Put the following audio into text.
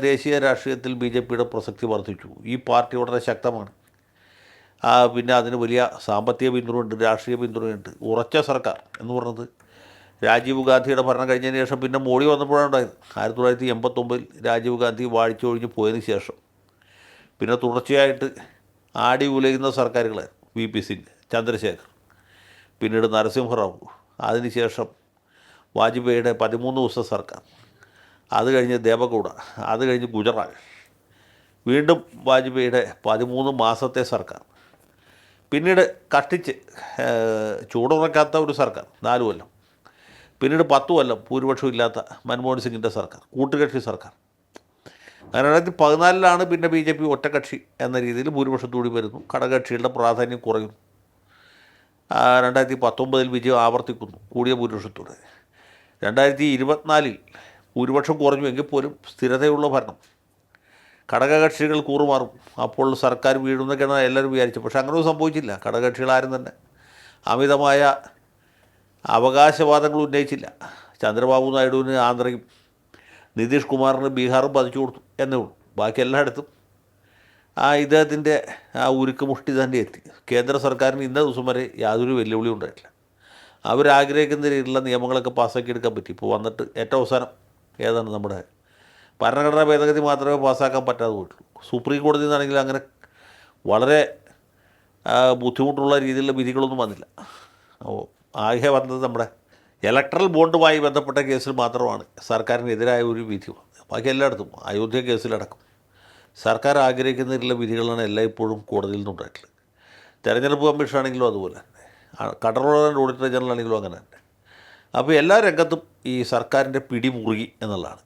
ദേശീയ രാഷ്ട്രീയത്തിൽ BJPയുടെ പ്രസക്തി വർദ്ധിച്ചു. ഈ പാർട്ടി വളരെ ശക്തമാണ്. പിന്നെ അതിന് വലിയ സാമ്പത്തിക പിന്തുണയുണ്ട്, രാഷ്ട്രീയ പിന്തുണയുണ്ട്. ഉറച്ച സർക്കാർ എന്ന് പറഞ്ഞത് രാജീവ് ഗാന്ധിയുടെ ഭരണം കഴിഞ്ഞതിന് ശേഷം പിന്നെ മോഡി വന്നപ്പോഴാണ് ഉണ്ടായത്. 1989 രാജീവ് ഗാന്ധി വാഴിച്ചൊഴിഞ്ഞ് പോയതിന് ശേഷം പിന്നെ തുടർച്ചയായിട്ട് ആടി ഉലയുന്ന സർക്കാരുകളായിരുന്നു. VP സിംഗ്, ചന്ദ്രശേഖർ, പിന്നീട് നരസിംഹറാവു, അതിനുശേഷം വാജ്പേയിയുടെ 13 ദിവസ സർക്കാർ, അത് കഴിഞ്ഞ് ദേവഗൗഡ, അത് കഴിഞ്ഞ് ഗുജറാൾ, വീണ്ടും വാജ്പേയിയുടെ 13 മാസത്തെ സർക്കാർ, പിന്നീട് കഷ്ടിച്ച് ചൂടുറക്കാത്ത ഒരു സർക്കാർ 4 കൊല്ലം, പിന്നീട് 10 കൊല്ലം ഭൂരിപക്ഷം ഇല്ലാത്ത മൻമോഹൻ സിംഗിൻ്റെ സർക്കാർ, കൂട്ടുകക്ഷി സർക്കാർ. 2014 പിന്നെ BJP ഒറ്റക്കക്ഷി എന്ന രീതിയിൽ ഭൂരിപക്ഷത്തോടി വരുന്നു. ഘടകകക്ഷികളുടെ പ്രാധാന്യം കുറയുന്നു. 2019 വിജയം ആവർത്തിക്കുന്നു കൂടിയ ഭൂരിപക്ഷത്തോടെ. 2024 ഭൂരിപക്ഷം കുറഞ്ഞു എങ്കിൽ പോലും സ്ഥിരതയുള്ള ഭരണം, ഘടകകക്ഷികൾ കൂറുമാറും, അപ്പോൾ സർക്കാർ വീഴുന്നൊക്കെയാണ് എല്ലാവരും വിചാരിച്ചത്. പക്ഷേ അങ്ങനെയൊന്നും സംഭവിച്ചില്ല. ഘടകകക്ഷികളാരും തന്നെ അമിതമായ അവകാശവാദങ്ങൾ ഉന്നയിച്ചില്ല. ചന്ദ്രബാബു നായിഡുവിന് ആന്ധ്രയും നിതീഷ് കുമാറിന് ബീഹാറും പതിച്ചു കൊടുത്തു എന്നേ ഉള്ളൂ. ബാക്കി എല്ലായിടത്തും ഇദ്ദേഹത്തിൻ്റെ ഉരുക്ക് മുഷ്ടി തന്നെ എത്തി. കേന്ദ്ര സർക്കാരിന് ഇന്ന ദിവസം വരെ യാതൊരു വെല്ലുവിളി ഉണ്ടായിട്ടില്ല. അവരാഗ്രഹിക്കുന്ന രീതിയിലുള്ള നിയമങ്ങളൊക്കെ പാസ്സാക്കി എടുക്കാൻ പറ്റി. ഇപ്പോൾ വന്നിട്ട് ഏറ്റവും അവസാനം ഏതാണ് നമ്മുടെ ഭരണഘടനാ ഭേദഗതി മാത്രമേ പാസ്സാക്കാൻ പറ്റാതെ പോയിട്ടുള്ളൂ. സുപ്രീം കോടതിയിൽ നിന്നാണെങ്കിൽ അങ്ങനെ വളരെ ബുദ്ധിമുട്ടുള്ള രീതിയിലുള്ള വിധികളൊന്നും വന്നില്ല. ആകെ വന്നത് നമ്മുടെ ഇലക്ട്രൽ ബോണ്ടുമായി ബന്ധപ്പെട്ട കേസിൽ മാത്രമാണ് സർക്കാരിനെതിരായ ഒരു വിധി വന്നത്. ബാക്കി എല്ലായിടത്തും അയോധ്യ കേസിലടക്കം സർക്കാർ ആഗ്രഹിക്കുന്ന രീതിയിലുള്ള വിധികളാണ് എല്ലായ്പ്പോഴും കോടതിയിൽ നിന്നുണ്ടായിട്ടുള്ളത്. തെരഞ്ഞെടുപ്പ് കമ്മീഷനാണെങ്കിലും അതുപോലെ തന്നെ, കൺട്രോളർ ആൻഡ് ഓഡിറ്റർ ജനറൽ ആണെങ്കിലും അങ്ങനെ തന്നെ. അപ്പോൾ എല്ലാ രംഗത്തും ഈ സർക്കാരിൻ്റെ പിടി മുറുകി എന്നുള്ളതാണ്.